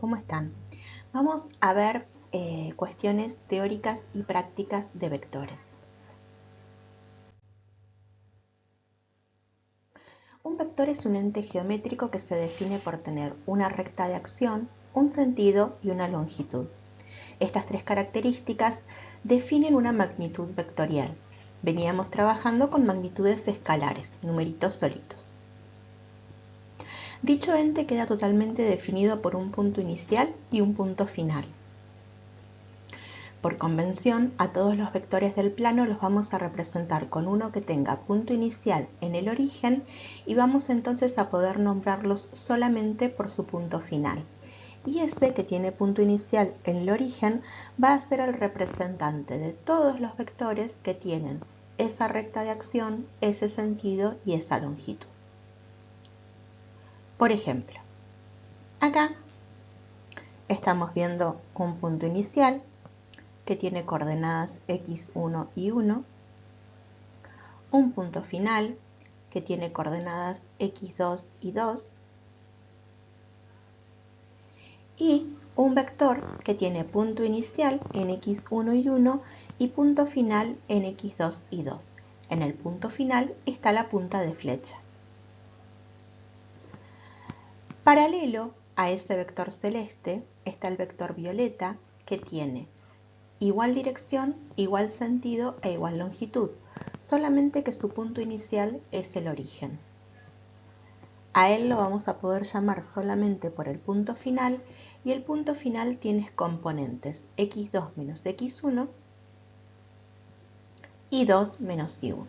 ¿cómo están? Vamos a ver cuestiones teóricas y prácticas de vectores. Un vector es un ente geométrico que se define por tener una recta de acción, un sentido y una longitud. Estas tres características definen una magnitud vectorial. Veníamos trabajando con magnitudes escalares, numeritos solitos. Dicho ente queda totalmente definido por un punto inicial y un punto final. Por convención, a todos los vectores del plano los vamos a representar con uno que tenga punto inicial en el origen y vamos entonces a poder nombrarlos solamente por su punto final. Y ese que tiene punto inicial en el origen va a ser el representante de todos los vectores que tienen esa recta de acción, ese sentido y esa longitud. Por ejemplo, acá estamos viendo un punto inicial que tiene coordenadas x1 y 1, un punto final que tiene coordenadas x2 y 2, y un vector que tiene punto inicial en x1 y 1 y punto final en x2 y 2. En el punto final está la punta de flecha. Paralelo a ese vector celeste está el vector violeta, que tiene igual dirección, igual sentido e igual longitud, solamente que su punto inicial es el origen. A él lo vamos a poder llamar solamente por el punto final, y el punto final tiene componentes x2 menos x1 y 2 menos y1.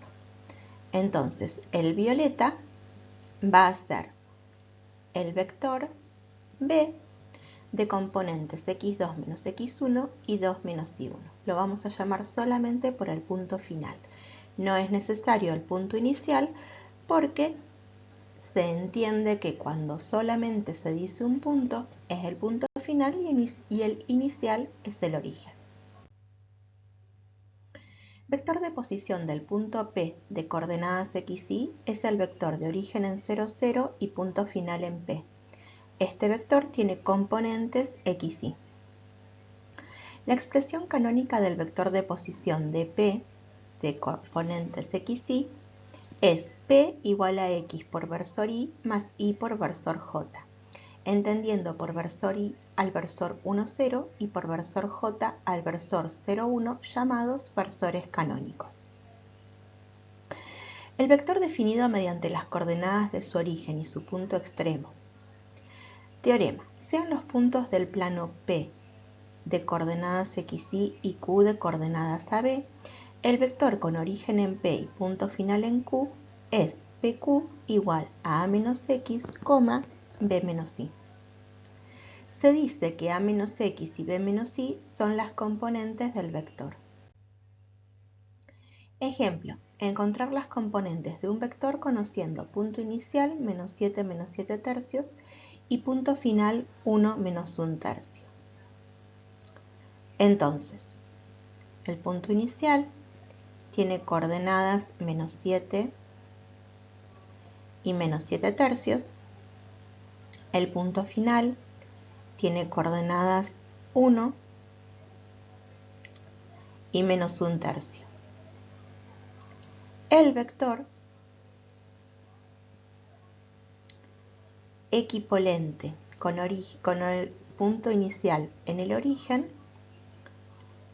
Entonces, el violeta va a ser el vector b de componentes x2 menos x1 y 2 menos y1. Lo vamos a llamar solamente por el punto final. No es necesario el punto inicial porque se entiende que cuando solamente se dice un punto es el punto final y el inicial es el origen. Vector de posición del punto P de coordenadas x, y es el vector de origen en 0, 0 y punto final en P. Este vector tiene componentes x, y. La expresión canónica del vector de posición de P de componentes x, y es P igual a x por versor y más y por versor j, entendiendo por versor y al versor 1, 0 y por versor j al versor 0, 1 llamados versores canónicos. El vector definido mediante las coordenadas de su origen y su punto extremo. Teorema: sean los puntos del plano P de coordenadas x, y q de coordenadas AB, el vector con origen en P y punto final en Q es PQ igual a menos x, b menos y. Se dice que a menos x y b menos y son las componentes del vector. Ejemplo: encontrar las componentes de un vector conociendo punto inicial menos 7 menos 7 tercios y punto final 1 menos 1 tercio. Entonces, el punto inicial tiene coordenadas menos 7 y menos 7 tercios. El punto final tiene coordenadas 1 y menos 1 tercio. El vector equipolente con el punto inicial en el origen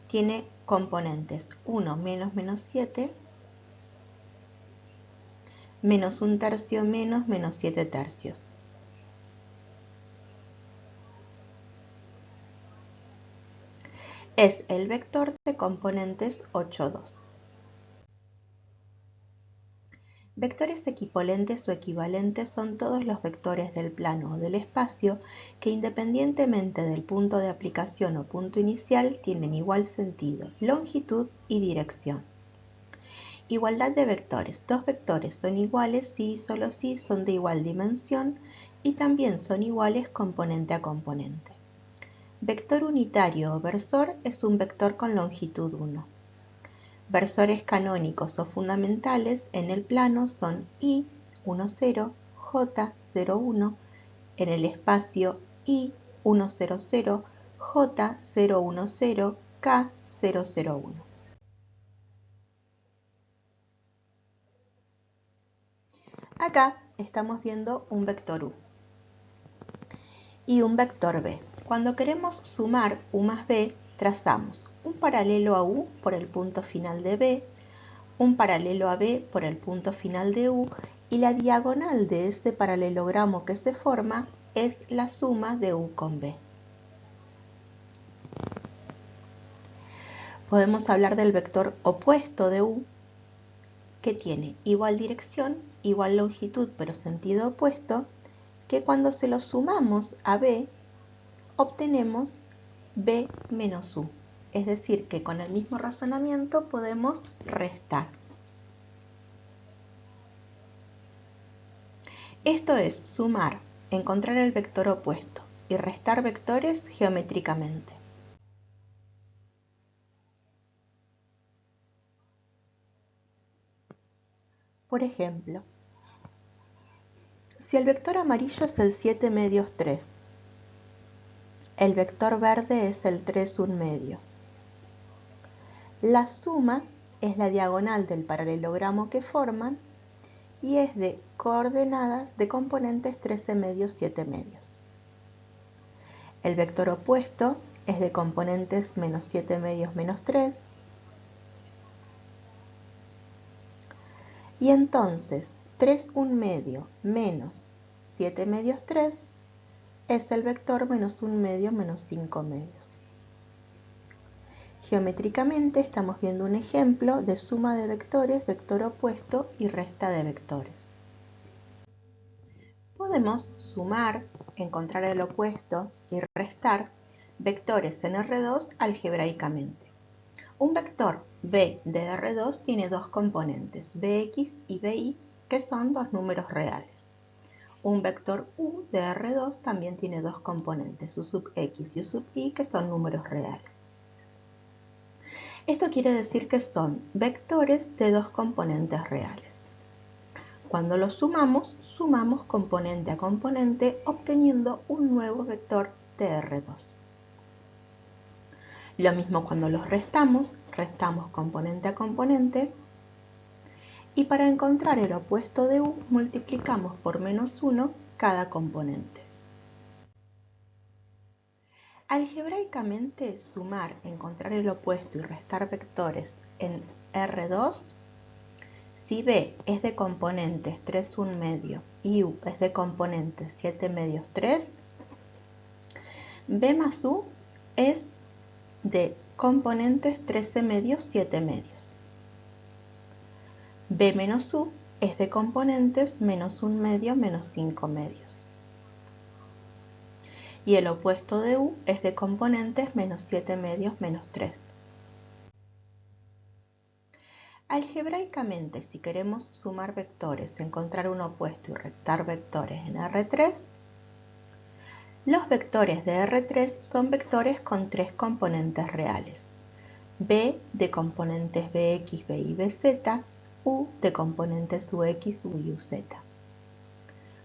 tiene componentes 1 menos menos 7, menos 1 tercio menos menos 7 tercios. Es el vector de componentes 8, 2. Vectores equipolentes o equivalentes son todos los vectores del plano o del espacio que, independientemente del punto de aplicación o punto inicial, tienen igual sentido, longitud y dirección. Igualdad de vectores. Dos vectores son iguales si y solo si son de igual dimensión y también son iguales componente a componente. Vector unitario o versor es un vector con longitud 1. Versores canónicos o fundamentales en el plano son i, 1, 0, j, 0, 1, en el espacio i, 100, J 010, K 001. Acá estamos viendo un vector U y un vector B. Cuando queremos sumar U más B, trazamos un paralelo a U por el punto final de B, un paralelo a B por el punto final de U, y la diagonal de este paralelogramo que se forma es la suma de U con B. Podemos hablar del vector opuesto de U, que tiene igual dirección, igual longitud pero sentido opuesto, que cuando se lo sumamos a B, obtenemos B menos U. Es decir, que con el mismo razonamiento podemos restar. Esto es sumar, encontrar el vector opuesto y restar vectores geométricamente. Por ejemplo, si el vector amarillo es el 7 medios 3, el vector verde es el 3 1 medio. La suma es la diagonal del paralelogramo que forman y es de coordenadas de componentes 13 medios 7 medios. El vector opuesto es de componentes menos 7 medios menos 3. Y entonces 3 1 medio menos 7 medios 3 es el vector menos 1 medio menos 5 medios. Geométricamente estamos viendo un ejemplo de suma de vectores, vector opuesto y resta de vectores. Podemos sumar, encontrar el opuesto y restar vectores en R2 algebraicamente. Un vector B de R2 tiene dos componentes, Bx y Bi, que son dos números reales. Un vector U de R2 también tiene dos componentes, U sub X y U sub Y, que son números reales. Esto quiere decir que son vectores de dos componentes reales. Cuando los sumamos, sumamos componente a componente, obteniendo un nuevo vector de R2. Lo mismo cuando los restamos, restamos componente a componente, y para encontrar el opuesto de U, multiplicamos por menos 1 cada componente. Algebraicamente, sumar, encontrar el opuesto y restar vectores en R2, si B es de componentes 3 1 medio y U es de componentes 7 medios 3, B más U es de componentes 13 medios 7 medios. B menos U es de componentes menos 1 medio menos 5 medios. Y el opuesto de U es de componentes menos 7 medios menos 3. Algebraicamente, si queremos sumar vectores, encontrar un opuesto y restar vectores en R3, los vectores de R3 son vectores con tres componentes reales. B de componentes Bx, By, Bz, U de componentes Ux, Uy y Uz.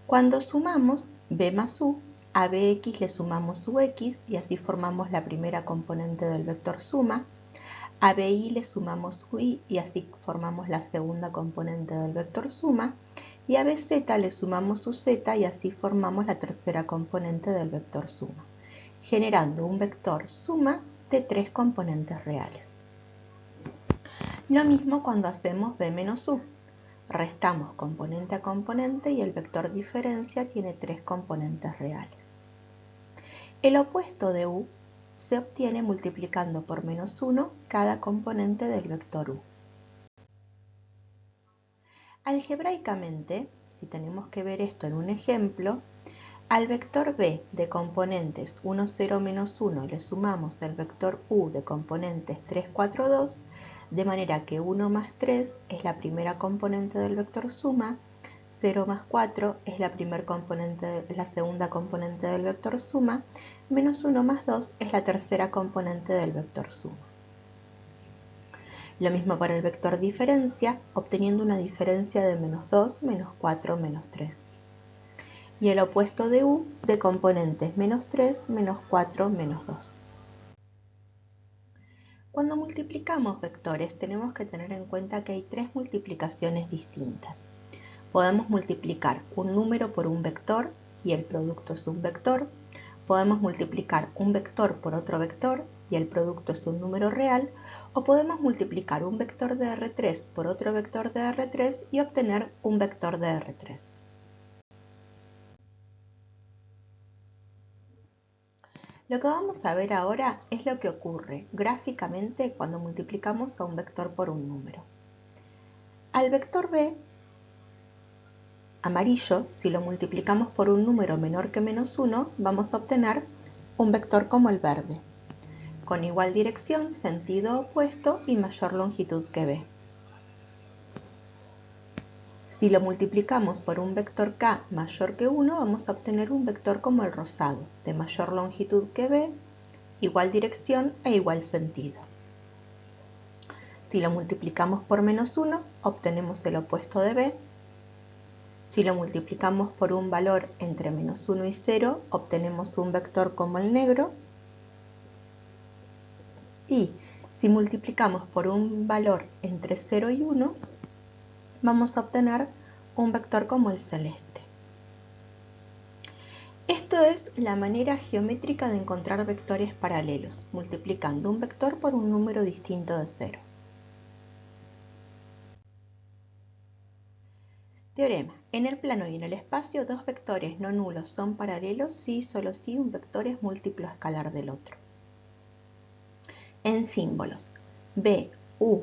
Cuando sumamos B más U, a Bx le sumamos Ux y así formamos la primera componente del vector suma. A Bi le sumamos Ui y así formamos la segunda componente del vector suma. Y a Bz le sumamos Uz y así formamos la tercera componente del vector suma, generando un vector suma de tres componentes reales. Lo mismo cuando hacemos B menos U. Restamos componente a componente y el vector diferencia tiene tres componentes reales. El opuesto de U se obtiene multiplicando por menos 1 cada componente del vector U. Algebraicamente, si tenemos que ver esto en un ejemplo, al vector B de componentes 1, 0, menos 1 le sumamos el vector U de componentes 3, 4, 2, de manera que 1 más 3 es la primera componente del vector suma, 0 más 4 es la segunda componente del vector suma, menos 1 más 2 es la tercera componente del vector suma. Lo mismo para el vector diferencia, obteniendo una diferencia de menos 2, menos 4, menos 3. y el opuesto de u de componentes menos 3, menos 4, menos 2. Cuando multiplicamos vectores tenemos que tener en cuenta que hay tres multiplicaciones distintas. Podemos multiplicar un número por un vector y el producto es un vector. Podemos multiplicar un vector por otro vector y el producto es un número real. O podemos multiplicar un vector de R3 por otro vector de R3 y obtener un vector de R3. Lo que vamos a ver ahora es lo que ocurre gráficamente cuando multiplicamos a un vector por un número. Al vector b, amarillo, si lo multiplicamos por un número menor que menos 1, vamos a obtener un vector como el verde, con igual dirección, sentido opuesto y mayor longitud que b. Si lo multiplicamos por un vector k mayor que 1, vamos a obtener un vector como el rosado, de mayor longitud que b, igual dirección e igual sentido. Si lo multiplicamos por menos 1, obtenemos el opuesto de b. Si lo multiplicamos por un valor entre menos 1 y 0, obtenemos un vector como el negro. Y si multiplicamos por un valor entre 0 y 1, vamos a obtener un vector como el celeste. Esto es la manera geométrica de encontrar vectores paralelos, multiplicando un vector por un número distinto de 0. Teorema. En el plano y en el espacio, dos vectores no nulos son paralelos si y solo si un vector es múltiplo escalar del otro. En símbolos, b, u,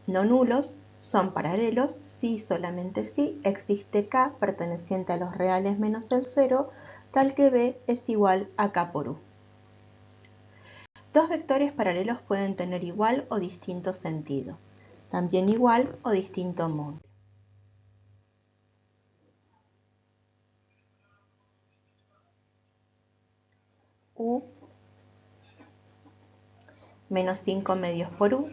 no nulos son paralelos si y solamente si existe k perteneciente a los reales menos el 0, tal que b es igual a k por u. Dos vectores paralelos pueden tener igual o distinto sentido, también igual o distinto módulo. U menos 5 medios por u,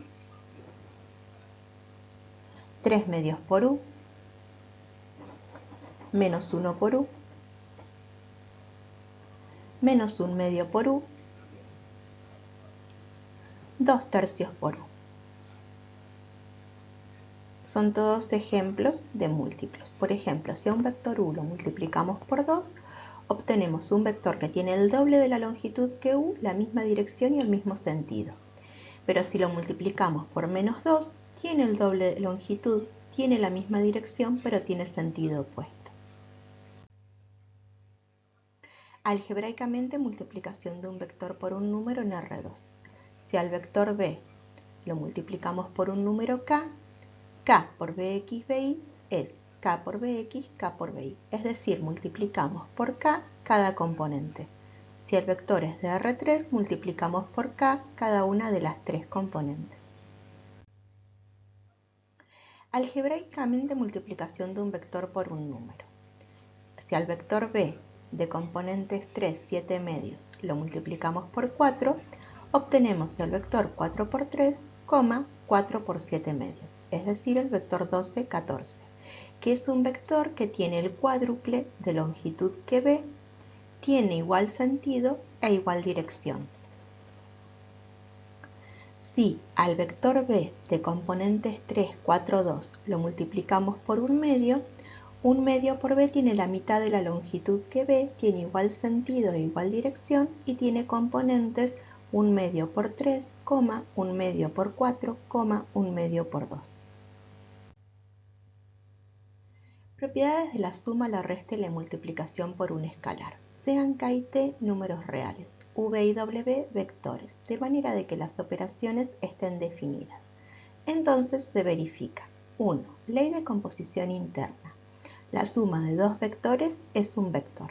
3 medios por u, menos 1 por u, menos 1 medio por u, 2 tercios por u. Son todos ejemplos de múltiplos. Por ejemplo, si a un vector u lo multiplicamos por 2, obtenemos un vector que tiene el doble de la longitud que u, la misma dirección y el mismo sentido. Pero si lo multiplicamos por menos 2, tiene el doble de longitud, tiene la misma dirección, pero tiene sentido opuesto. Algebraicamente, multiplicación de un vector por un número en R2. Si al vector b lo multiplicamos por un número k, k por bx bi es k por bx, k por bi. Es decir, multiplicamos por k cada componente. Si el vector es de R3, multiplicamos por k cada una de las tres componentes. Algebraicamente, multiplicación de un vector por un número. Si al vector b de componentes 3, 7 medios lo multiplicamos por 4, obtenemos el vector 4 por 3, 4 por 7 medios, es decir, el vector 12, 14, que es un vector que tiene el cuádruple de longitud que b, tiene igual sentido e igual dirección. Si al vector b de componentes 3, 4, 2 lo multiplicamos por un medio por b tiene la mitad de la longitud que b, tiene igual sentido e igual dirección y tiene componentes 1 medio por 3, 1 medio por 4, 1 medio por 2. Propiedades de la suma, la resta y la multiplicación por un escalar. Sean k y t números reales, v y w vectores, de manera de que las operaciones estén definidas. Entonces se verifica. 1. Ley de composición interna. La suma de dos vectores es un vector.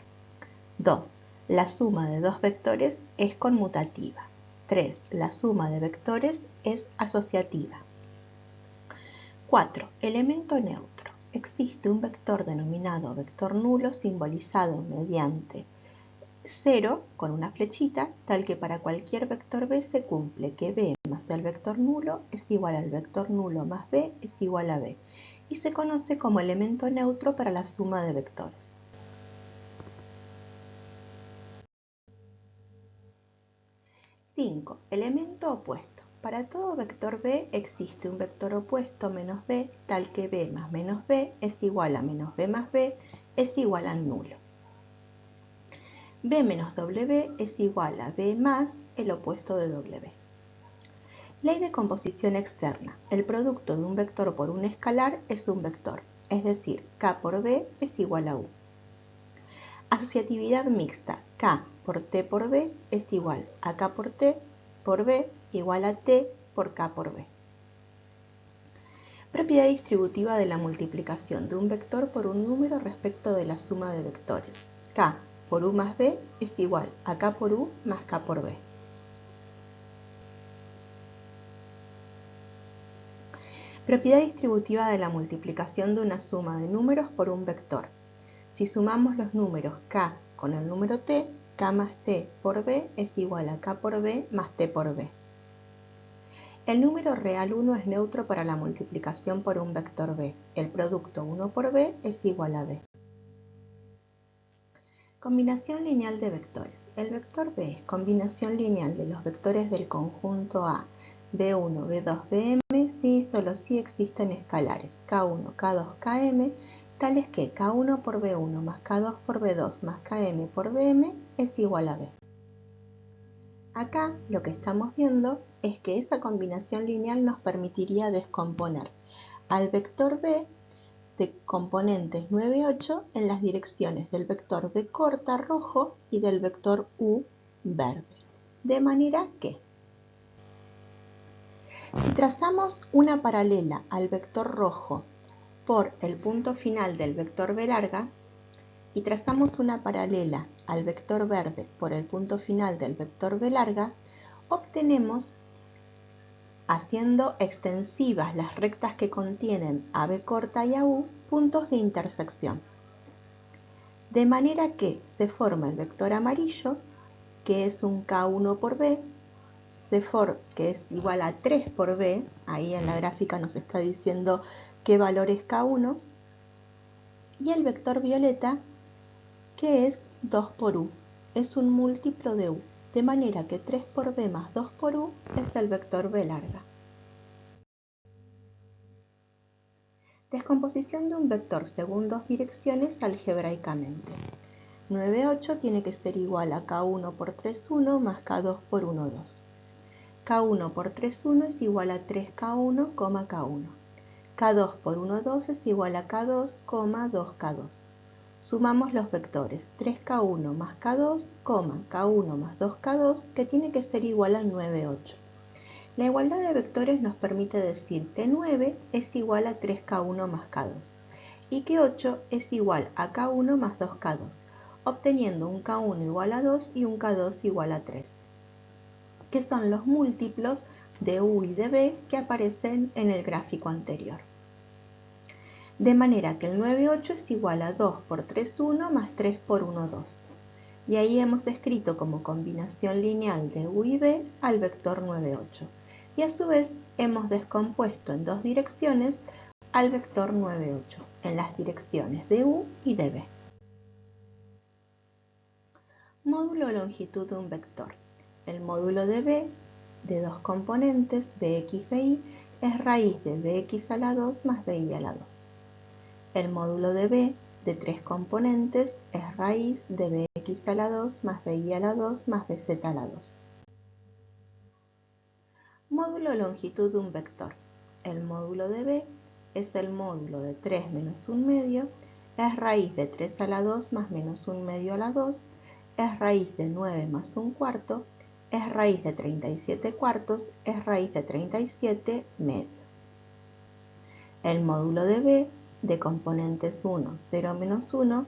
2. La suma de dos vectores es conmutativa. 3. La suma de vectores es asociativa. 4. Elemento neutro. Existe un vector denominado vector nulo simbolizado mediante 0 con una flechita, tal que para cualquier vector b se cumple que b más el vector nulo es igual al vector nulo más b es igual a b, y se conoce como elemento neutro para la suma de vectores. 5. Elemento opuesto. Para todo vector b existe un vector opuesto menos b, tal que b más menos b es igual a menos b más b es igual al nulo. B menos W es igual a B más el opuesto de W. Ley de composición externa. El producto de un vector por un escalar es un vector, es decir, K por B es igual a U. Asociatividad mixta. K por T por B es igual a K por T por B igual a T por K por B. Propiedad distributiva de la multiplicación de un vector por un número respecto de la suma de vectores. K por U más B es igual a K por U más K por B. Propiedad distributiva de la multiplicación de una suma de números por un vector. Si sumamos los números K con el número T, K más T por B es igual a K por B más T por B. El número real 1 es neutro para la multiplicación por un vector B. El producto 1 por B es igual a B. Combinación lineal de vectores. El vector B es combinación lineal de los vectores del conjunto A, B1, B2, Bm, si y solo si existen escalares K1, K2, Km, tales que K1 por B1 más K2 por B2 más Km por Bm es igual a B. Acá lo que estamos viendo es que esa combinación lineal nos permitiría descomponer al vector B de componentes 9, 8 en las direcciones del vector B corta rojo y del vector U verde. De manera que, si trazamos una paralela al vector rojo por el punto final del vector B larga y trazamos una paralela al vector verde por el punto final del vector B larga, obtenemos, haciendo extensivas las rectas que contienen a B corta y a U, puntos de intersección. De manera que se forma el vector amarillo, que es un K1 por B, que es igual a 3 por B, ahí en la gráfica nos está diciendo qué valor es K1, y el vector violeta, que es 2 por U, es un múltiplo de U, de manera que 3 por B más 2 por U es el vector B larga. Descomposición de un vector según dos direcciones algebraicamente. 9, 8 tiene que ser igual a K1 por 3, 1 más K2 por 1, 2. K1 por 3, 1 es igual a 3K1, K1. K2 por 1, 2 es igual a K2, 2K2. Sumamos los vectores 3K1 más K2, K1 más 2K2, que tiene que ser igual al 9, 8. La igualdad de vectores nos permite decir que 9 es igual a 3K1 más K2 y que 8 es igual a K1 más 2K2, obteniendo un K1 igual a 2 y un K2 igual a 3, que son los múltiplos de U y de B que aparecen en el gráfico anterior. De manera que el 9, 8 es igual a 2 por 3, 1 más 3 por 1, 2. Y ahí hemos escrito como combinación lineal de U y B al vector 9, 8. Y a su vez hemos descompuesto en dos direcciones al vector 9, 8, en las direcciones de U y de B. Módulo o longitud de un vector. El módulo de B, de dos componentes, Bx, Bi, es raíz de Bx a la 2 más Bi a la 2. El módulo de B, de tres componentes, es raíz de Bx a la 2 más Bi a la 2 más Bz a la 2. Módulo o longitud de un vector. El módulo de B es el módulo de 3 menos 1 medio, es raíz de 3 a la 2 más menos 1 medio a la 2, es raíz de 9 más 1 cuarto, es raíz de 37 cuartos, es raíz de 37 medios. El módulo de B, de componentes 1, 0, menos 1,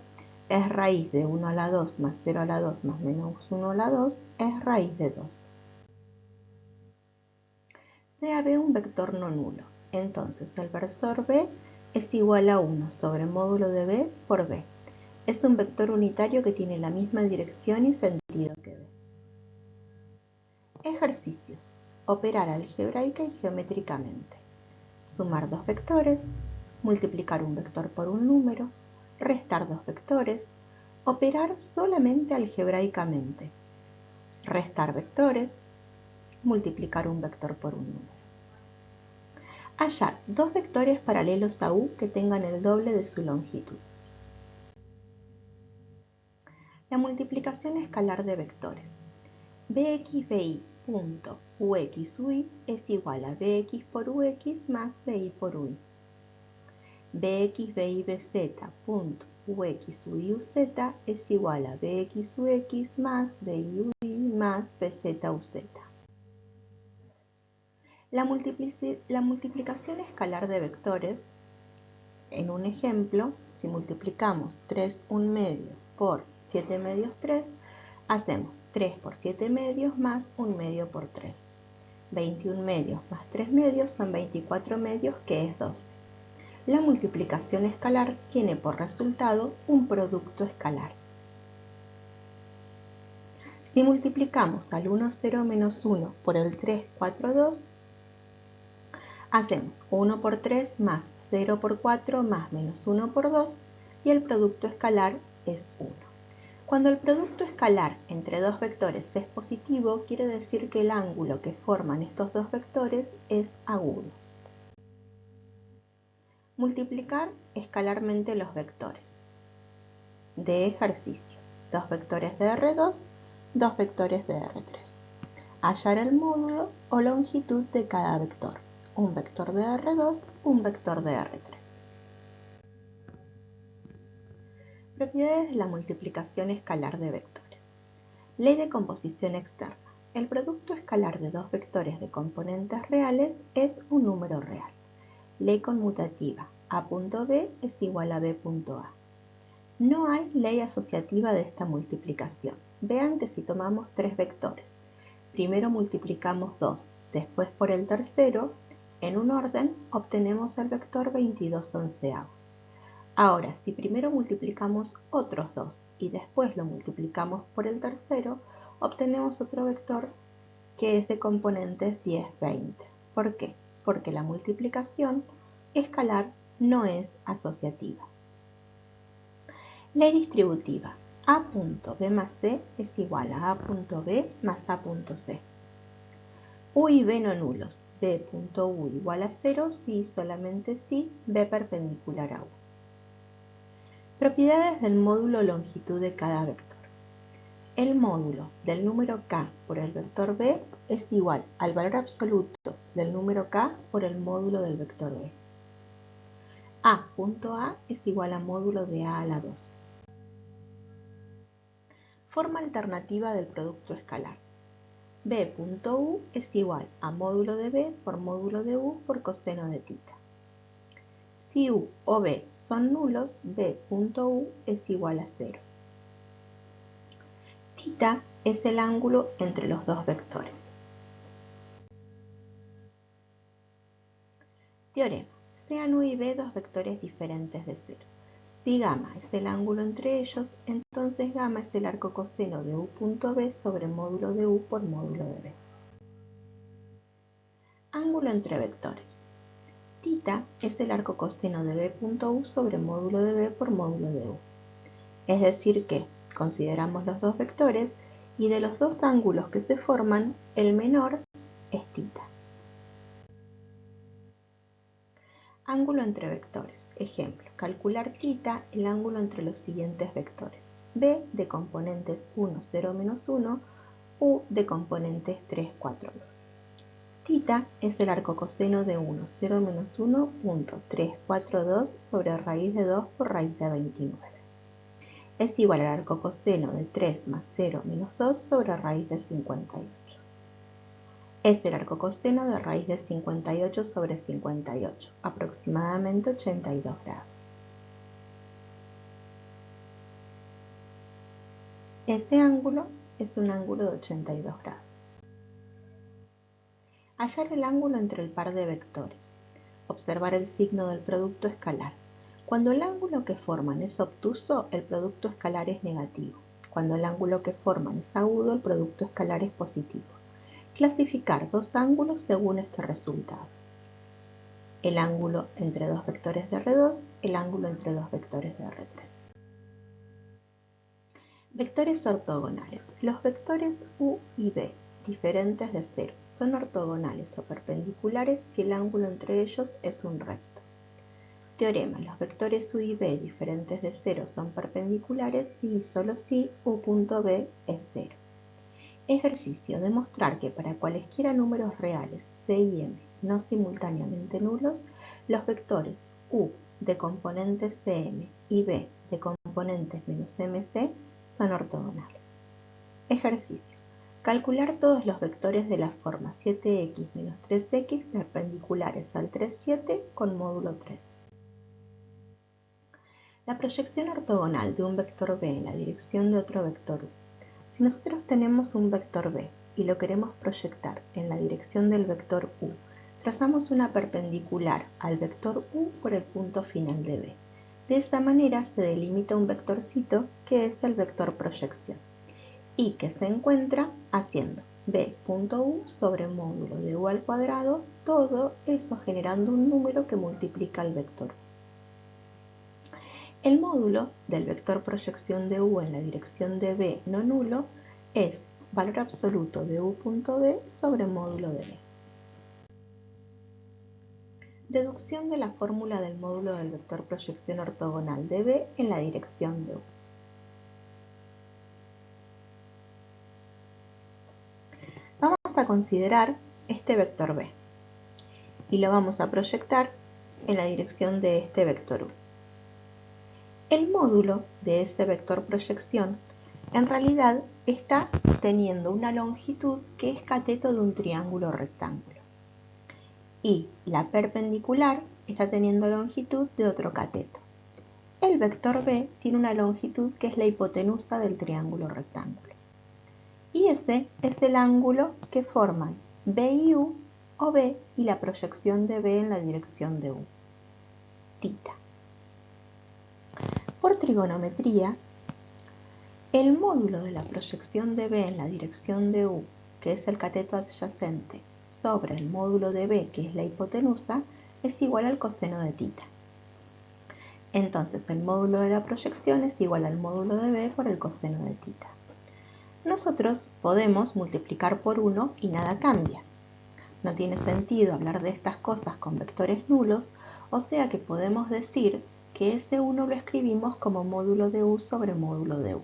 es raíz de 1 a la 2 más 0 a la 2 más menos 1 a la 2, es raíz de 2. Sea B un vector no nulo, entonces el versor B es igual a 1 sobre módulo de B por B. Es un vector unitario que tiene la misma dirección y sentido que B. Ejercicios. Operar algebraica y geométricamente. Sumar dos vectores, multiplicar un vector por un número, restar dos vectores, operar solamente algebraicamente, restar vectores, multiplicar un vector por un número. Hallar dos vectores paralelos a U que tengan el doble de su longitud. La multiplicación escalar de vectores. Bx, By, punto, Ux, Ui es igual a Bx por Ux más Bi por Ui. Bx, By, Bz, punto, Ux, Ui, Uz es igual a Bx, Ux más Bi, Ui más Bz, Uz. La multiplicación escalar de vectores, en un ejemplo, si multiplicamos 3 1 medio por 7 medios 3, hacemos 3 por 7 medios más 1 medio por 3. 21 medios más 3 medios son 24 medios, que es 12. La multiplicación escalar tiene por resultado un producto escalar. Si multiplicamos al 1, 0, menos 1 por el 3, 4, 2, hacemos 1 por 3 más 0 por 4 más menos 1 por 2 y el producto escalar es 1. Cuando el producto escalar entre dos vectores es positivo, quiere decir que el ángulo que forman estos dos vectores es agudo. Multiplicar escalarmente los vectores. De ejercicio, dos vectores de R2, dos vectores de R3. Hallar el módulo o longitud de cada vector. Un vector de R2, un vector de R3. Propiedades de la multiplicación escalar de vectores. Ley de composición externa. El producto escalar de dos vectores de componentes reales es un número real. Ley conmutativa. A.b es igual a B.a. No hay ley asociativa de esta multiplicación. Vean que si tomamos tres vectores, primero multiplicamos 2, después por el tercero, en un orden obtenemos el vector 22 onceavos. Ahora, si primero multiplicamos otros 2 y después lo multiplicamos por el tercero, obtenemos otro vector que es de componentes 10, 20. ¿Por qué? Porque la multiplicación escalar no es asociativa. Ley distributiva. A.b más c es igual a A.b más A.c. U y B no nulos. B.u igual a 0 si y solamente si B perpendicular a U. Propiedades del módulo longitud de cada vector. El módulo del número k por el vector b es igual al valor absoluto del número k por el módulo del vector b. A.a es igual a módulo de a la 2. Forma alternativa del producto escalar. B.u es igual a módulo de b por módulo de u por coseno de tita. Si u o b son nulos, B.u es igual a 0. Tita es el ángulo entre los dos vectores. Teorema. Sean u y b dos vectores diferentes de 0. Si gamma es el ángulo entre ellos, entonces gamma es el arco coseno de u.b sobre módulo de u por módulo de b. Ángulo entre vectores. Tita es el arco coseno de b.u sobre módulo de b por módulo de u. Es decir que consideramos los dos vectores y de los dos ángulos que se forman, el menor es tita. Ángulo entre vectores. Ejemplo, calcular tita, el ángulo entre los siguientes vectores. B de componentes 1, 0, menos 1, U de componentes 3, 4, 2. Tita es el arco coseno de 1, 0, menos 1, punto 3, 4, 2 sobre raíz de 2 por raíz de 29. Es igual al arco coseno de 3 más 0 menos 2 sobre raíz de 58. Es el arco coseno de raíz de 58 sobre 58, aproximadamente 82 grados. Este ángulo es un ángulo de 82 grados. Hallar el ángulo entre el par de vectores. Observar el signo del producto escalar. Cuando el ángulo que forman es obtuso, el producto escalar es negativo. Cuando el ángulo que forman es agudo, el producto escalar es positivo. Clasificar dos ángulos según este resultado. El ángulo entre dos vectores de R2, el ángulo entre dos vectores de R3. Vectores ortogonales. Los vectores u y b, diferentes de 0, son ortogonales o perpendiculares si el ángulo entre ellos es un recto. Teorema: los vectores u y b diferentes de 0 son perpendiculares si y solo si u.b es 0. Ejercicio: demostrar que para cualesquiera números reales c y m no simultáneamente nulos, los vectores u de componentes cm y b de componentes -mc son ortogonales. Ejercicio: calcular todos los vectores de la forma 7x menos 3x perpendiculares al 3, 7 con módulo 3. La proyección ortogonal de un vector b en la dirección de otro vector u. Si nosotros tenemos un vector b y lo queremos proyectar en la dirección del vector u, trazamos una perpendicular al vector u por el punto final de b. De esta manera se delimita un vectorcito que es el vector proyección y que se encuentra haciendo b.u sobre módulo de u al cuadrado, todo eso generando un número que multiplica el vector u. El módulo del vector proyección de u en la dirección de b no nulo es valor absoluto de u.b sobre módulo de b. Deducción de la fórmula del módulo del vector proyección ortogonal de b en la dirección de u. Vamos a considerar este vector b y lo vamos a proyectar en la dirección de este vector u. El módulo de este vector proyección en realidad está teniendo una longitud que es cateto de un triángulo rectángulo y la perpendicular está teniendo longitud de otro cateto. El vector b tiene una longitud que es la hipotenusa del triángulo rectángulo y ese es el ángulo que forman b y u o b y la proyección de b en la dirección de u, tita. Por trigonometría, el módulo de la proyección de b en la dirección de u, que es el cateto adyacente, sobre el módulo de b, que es la hipotenusa, es igual al coseno de tita. Entonces el módulo de la proyección es igual al módulo de b por el coseno de tita. Nosotros podemos multiplicar por 1 y nada cambia. No tiene sentido hablar de estas cosas con vectores nulos, o sea que podemos decir que ese 1 lo escribimos como módulo de u sobre módulo de u.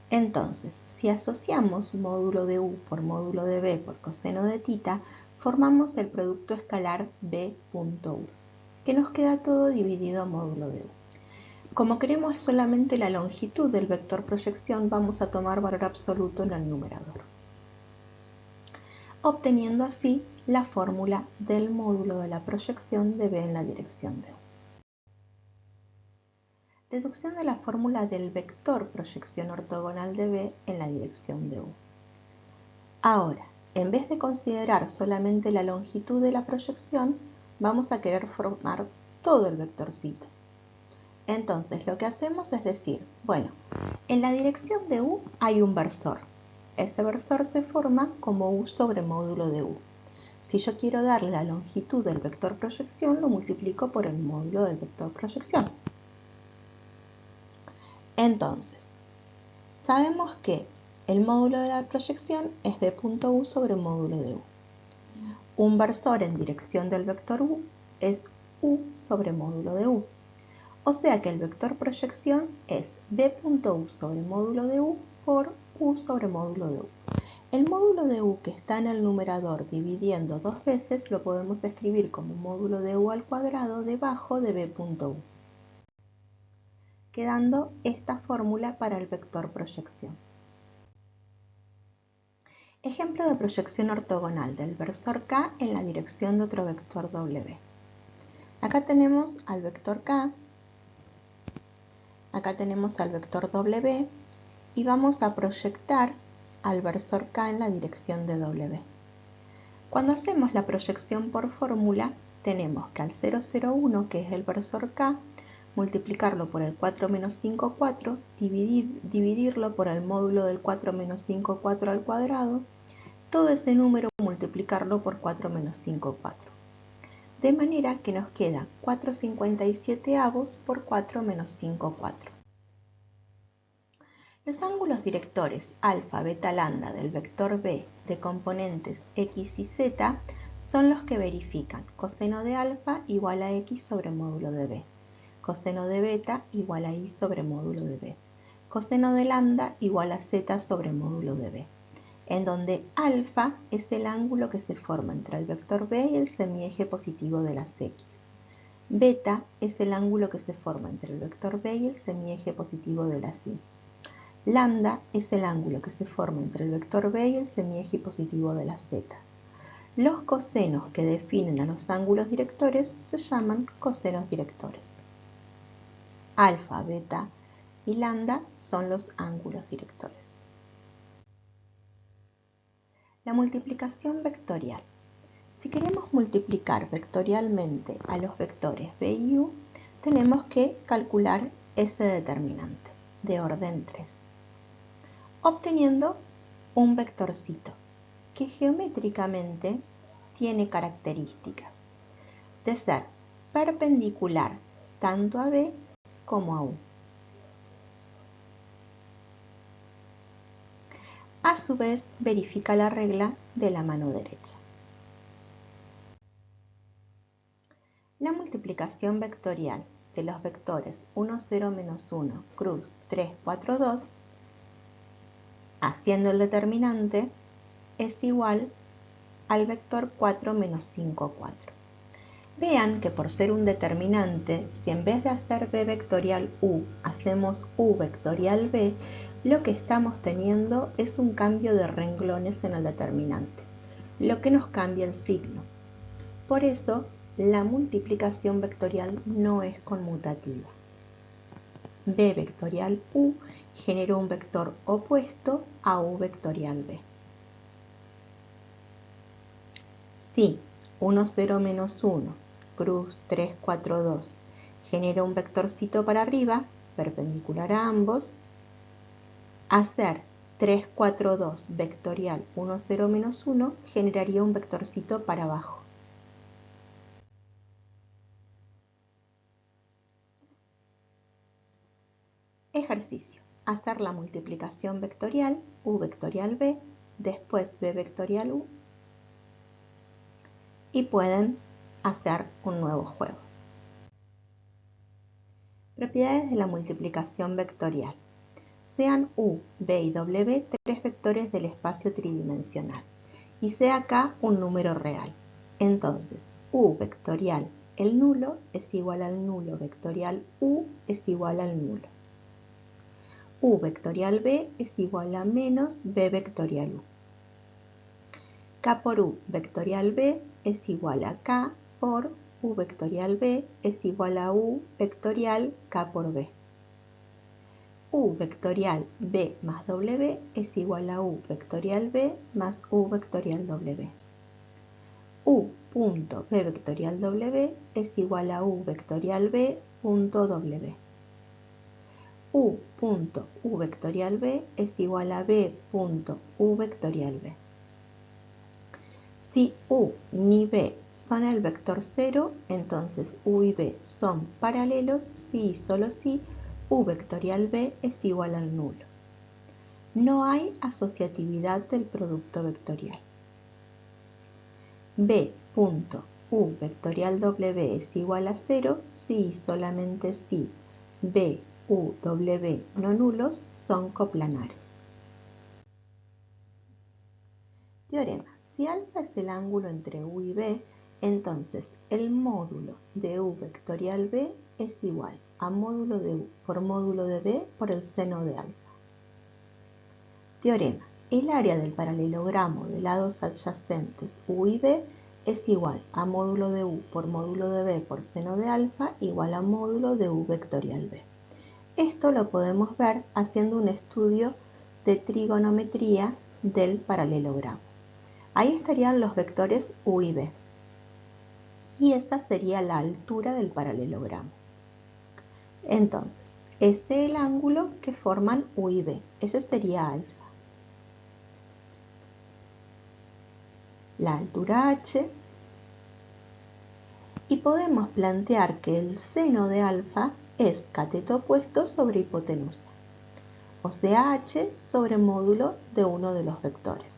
Entonces, si asociamos módulo de u por módulo de b por coseno de tita, formamos el producto escalar b.u, que nos queda todo dividido a módulo de u. Como queremos solamente la longitud del vector proyección, vamos a tomar valor absoluto en el numerador, obteniendo así la fórmula del módulo de la proyección de b en la dirección de u. Deducción de la fórmula del vector proyección ortogonal de b en la dirección de u. Ahora, en vez de considerar solamente la longitud de la proyección, vamos a querer formar todo el vectorcito. Entonces lo que hacemos es decir, bueno, en la dirección de u hay un versor. Este versor se forma como u sobre módulo de u. Si yo quiero darle la longitud del vector proyección, lo multiplico por el módulo del vector proyección. Entonces, sabemos que el módulo de la proyección es b.u sobre módulo de u. Un versor en dirección del vector u es u sobre módulo de u. O sea que el vector proyección es b.u sobre módulo de u por u sobre módulo de u. El módulo de u que está en el numerador dividiendo dos veces lo podemos escribir como módulo de u al cuadrado debajo de b.u, quedando esta fórmula para el vector proyección. Ejemplo de proyección ortogonal del versor k en la dirección de otro vector w. Acá tenemos al vector k, acá tenemos al vector w y vamos a proyectar al versor k en la dirección de w. Cuando hacemos la proyección por fórmula, tenemos que al 0, 0, 1, que es el versor k, multiplicarlo por el 4 menos 5, 4, dividirlo por el módulo del 4 menos 5, 4 al cuadrado, todo ese número multiplicarlo por 4 menos 5, 4. De manera que nos queda 4/57 por 4 menos 5, 4. Los ángulos directores alfa, beta, lambda del vector b de componentes x y z son los que verifican coseno de alfa igual a x sobre módulo de b, coseno de beta igual a y sobre módulo de b, coseno de lambda igual a z sobre módulo de b, en donde alfa es el ángulo que se forma entre el vector b y el semieje positivo de las x. Beta es el ángulo que se forma entre el vector b y el semieje positivo de las y. Lambda es el ángulo que se forma entre el vector b y el semieje positivo de la z. Los cosenos que definen a los ángulos directores se llaman cosenos directores. Alfa, beta y lambda son los ángulos directores. La multiplicación vectorial. Si queremos multiplicar vectorialmente a los vectores b y u, tenemos que calcular ese determinante de orden 3, obteniendo un vectorcito que geométricamente tiene características de ser perpendicular tanto a b como a u. A su vez, verifica la regla de la mano derecha. La multiplicación vectorial de los vectores 1, 0, menos 1, cruz, 3, 4, 2, haciendo el determinante, es igual al vector 4 menos 5, 4. Vean que por ser un determinante, si en vez de hacer b vectorial u, hacemos u vectorial b, lo que estamos teniendo es un cambio de renglones en el determinante, lo que nos cambia el signo. Por eso, la multiplicación vectorial no es conmutativa. B vectorial u genera un vector opuesto a u vectorial b. Si 1, 0, menos 1, cruz 3, 4, 2 genera un vectorcito para arriba, perpendicular a ambos, hacer 3, 4, 2 vectorial 1, 0, menos 1 generaría un vectorcito para abajo. Ejercicio. Hacer la multiplicación vectorial u vectorial b, después b vectorial u, y pueden hacer un nuevo juego. Propiedades de la multiplicación vectorial. Sean u, b y w tres vectores del espacio tridimensional y sea k un número real. Entonces, u vectorial el nulo es igual al nulo vectorial u es igual al nulo. U vectorial b es igual a menos b vectorial u. K por u vectorial b es igual a k por u vectorial b es igual a u vectorial k por b. U vectorial b más w es igual a u vectorial b más u vectorial w. U punto b vectorial w es igual a u vectorial b punto w. U punto u vectorial b es igual a b punto u vectorial b. Si u ni b son el vector 0, entonces u y b son paralelos si y solo si u vectorial b es igual al nulo. No hay asociatividad del producto vectorial. B punto u vectorial w es igual a 0 si y solamente si b, u, w no nulos son coplanares. Teorema. Si alfa es el ángulo entre u y b, entonces el módulo de u vectorial b es igual a módulo de u por módulo de b por el seno de alfa. Teorema. El área del paralelogramo de lados adyacentes u y b es igual a módulo de u por módulo de b por seno de alfa igual a módulo de u vectorial b. Esto lo podemos ver haciendo un estudio de trigonometría del paralelogramo. Ahí estarían los vectores u y b. Y esa sería la altura del paralelogramo. Entonces, este es el ángulo que forman u y b. Ese sería alfa. La altura h. Y podemos plantear que el seno de alfa es cateto opuesto sobre hipotenusa. o sea h sobre módulo de uno de los vectores,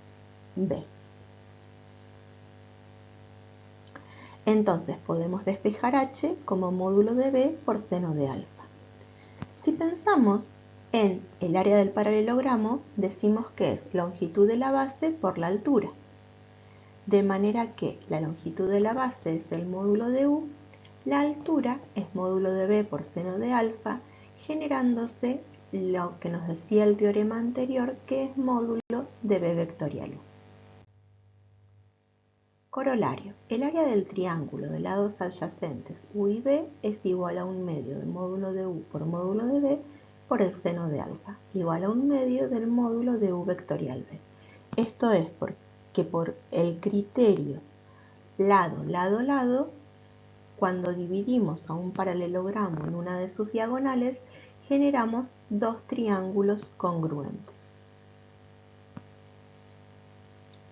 b. Entonces podemos despejar h como módulo de b por seno de alfa. Si pensamos en el área del paralelogramo, decimos que es longitud de la base por la altura. De manera que la longitud de la base es el módulo de u, la altura es módulo de b por seno de alfa, generándose lo que nos decía el teorema anterior, que es módulo de b vectorial u. Corolario. El área del triángulo de lados adyacentes u y b es igual a 1/2 del módulo de u por módulo de b por el seno de alfa, igual a 1/2 del módulo de u vectorial b. Esto es porque por el criterio lado, lado, lado, cuando dividimos a un paralelogramo en una de sus diagonales, generamos dos triángulos congruentes.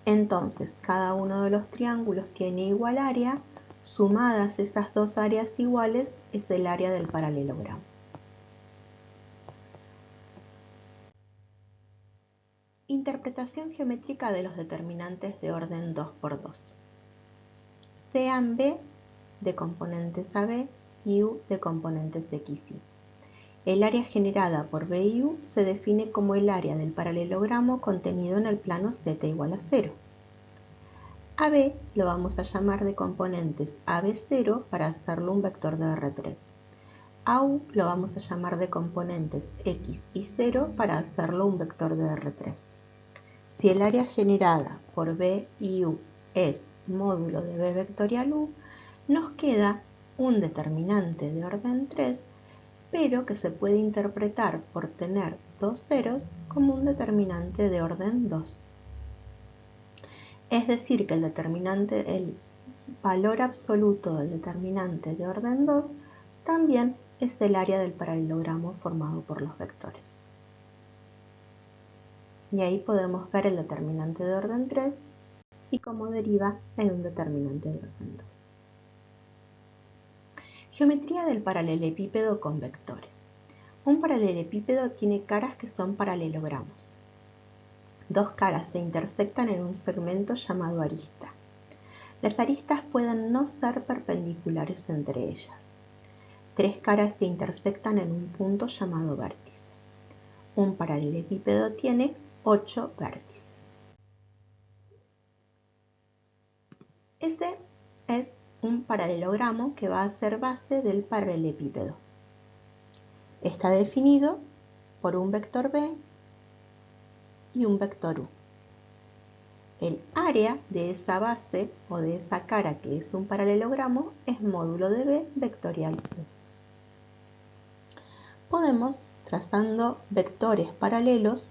Entonces, cada uno de los triángulos tiene igual área, sumadas esas dos áreas iguales es el área del paralelogramo. Interpretación geométrica de los determinantes de orden 2×2. Sean B de componentes AB y U de componentes X y. El área generada por B y U se define como el área del paralelogramo contenido en el plano z igual a 0. A B lo vamos a llamar de componentes AB0 para hacerlo un vector de R3. A U lo vamos a llamar de componentes X y 0 para hacerlo un vector de R3. Si el área generada por B y U es módulo de B vectorial U, nos queda un determinante de orden 3, pero que se puede interpretar por tener dos ceros como un determinante de orden 2. Es decir, que el valor absoluto del determinante de orden 2 también es el área del paralelogramo formado por los vectores. Y ahí podemos ver el determinante de orden 3 y cómo deriva en un determinante de orden 2. Geometría del paralelepípedo con vectores. Un paralelepípedo tiene caras que son paralelogramos. Dos caras se intersectan en un segmento llamado arista. Las aristas pueden no ser perpendiculares entre ellas. Tres caras se intersectan en un punto llamado vértice. Un paralelepípedo tiene 8 vértices. Ese es un paralelogramo que va a ser base del paralelepípedo. Está definido por un vector B y un vector U. El área de esa base o de esa cara que es un paralelogramo es módulo de B vectorial U. Podemos, trazando vectores paralelos,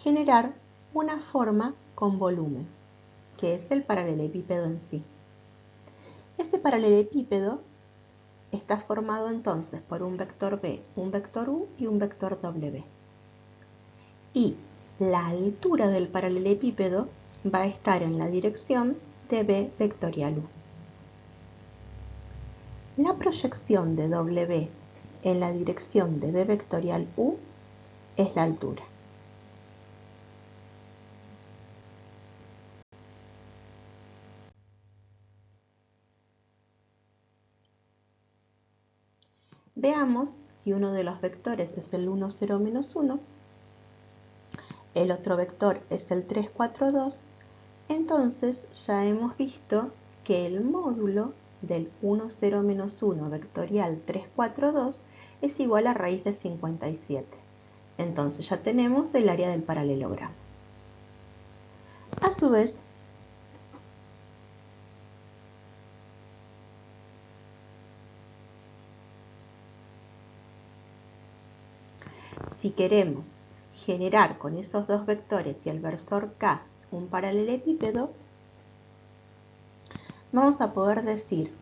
generar una forma con volumen, que es el paralelepípedo en sí. Este paralelepípedo está formado entonces por un vector B, un vector U y un vector W. Y la altura del paralelepípedo va a estar en la dirección de B vectorial U. La proyección de W en la dirección de B vectorial U es la altura. Veamos si uno de los vectores es el 1, 0, menos 1, el otro vector es el 3, 4, 2, entonces ya hemos visto que el módulo del 1, 0, menos 1 vectorial 3, 4, 2 es igual a raíz de 57. Entonces ya tenemos el área del paralelogramo. A su vez, si queremos generar con esos dos vectores y el versor K un paralelepípedo, vamos a poder decir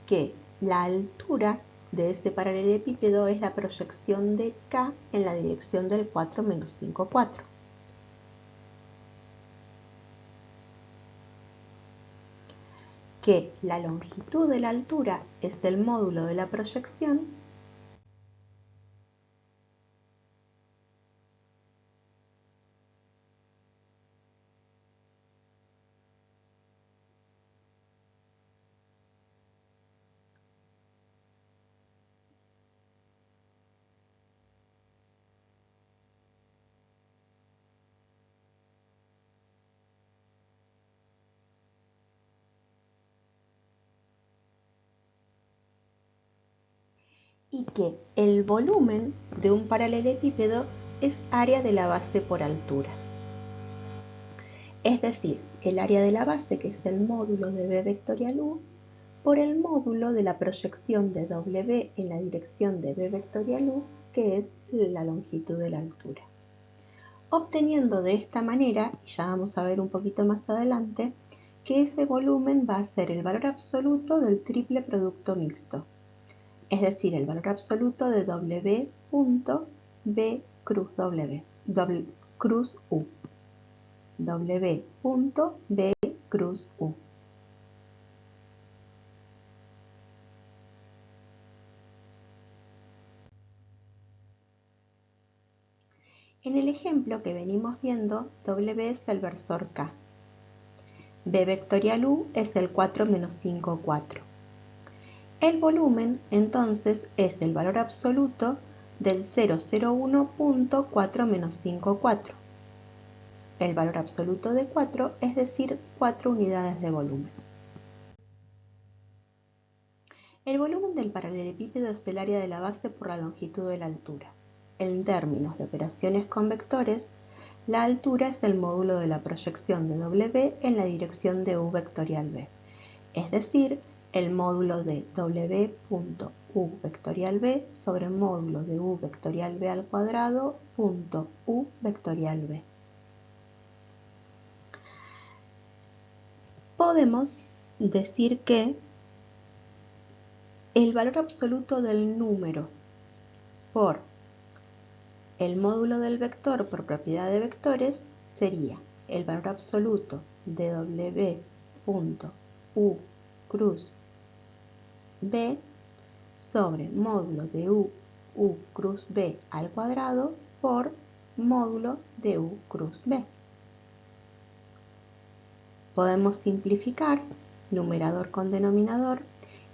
que la altura de ese paralelepípedo es la proyección de K en la dirección del 4 menos 5, 4. Que la longitud de la altura es el módulo de la proyección y que el volumen de un paralelepípedo es área de la base por altura. Es decir, el área de la base, que es el módulo de B vectorial U, por el módulo de la proyección de W en la dirección de B vectorial U, que es la longitud de la altura. Obteniendo de esta manera, y ya vamos a ver un poquito más adelante, que ese volumen va a ser el valor absoluto del triple producto mixto, es decir, el valor absoluto de W punto B cruz W, cruz U. W punto B cruz U. En el ejemplo que venimos viendo, W es el versor K. B vectorial U es el 4 menos 5, 4. El volumen, entonces, es el valor absoluto del 001.4 menos 5, 4. El valor absoluto de 4, es decir, 4 unidades de volumen. El volumen del paralelepípedo es el área de la base por la longitud de la altura. En términos de operaciones con vectores, la altura es el módulo de la proyección de W en la dirección de U vectorial B, es decir, el módulo de W punto U vectorial B sobre el módulo de U vectorial B al cuadrado punto U vectorial B. Podemos decir que el valor absoluto del número por el módulo del vector por propiedad de vectores sería el valor absoluto de W punto U cruz B sobre módulo de U cruz B al cuadrado por módulo de U cruz B. Podemos simplificar numerador con denominador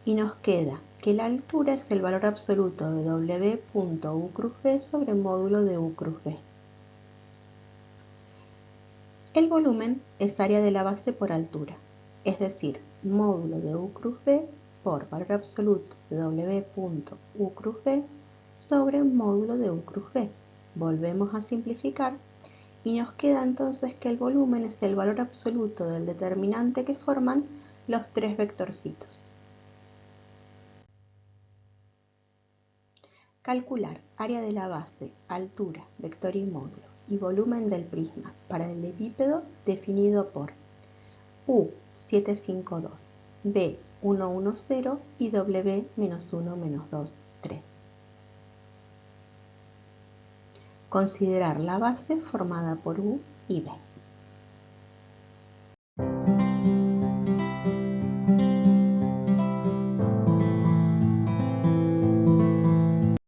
y nos queda que la altura es el valor absoluto de W punto U cruz B sobre módulo de U cruz B. El volumen es área de la base por altura, es decir, módulo de U cruz B por valor absoluto de W punto U cruz B sobre módulo de U cruz B. Volvemos a simplificar y nos queda entonces que el volumen es el valor absoluto del determinante que forman los tres vectorcitos. Calcular área de la base, altura, vector y módulo y volumen del prisma paralelepípedo definido por U752, B110 y W-1-2, 3. Considerar la base formada por U y B.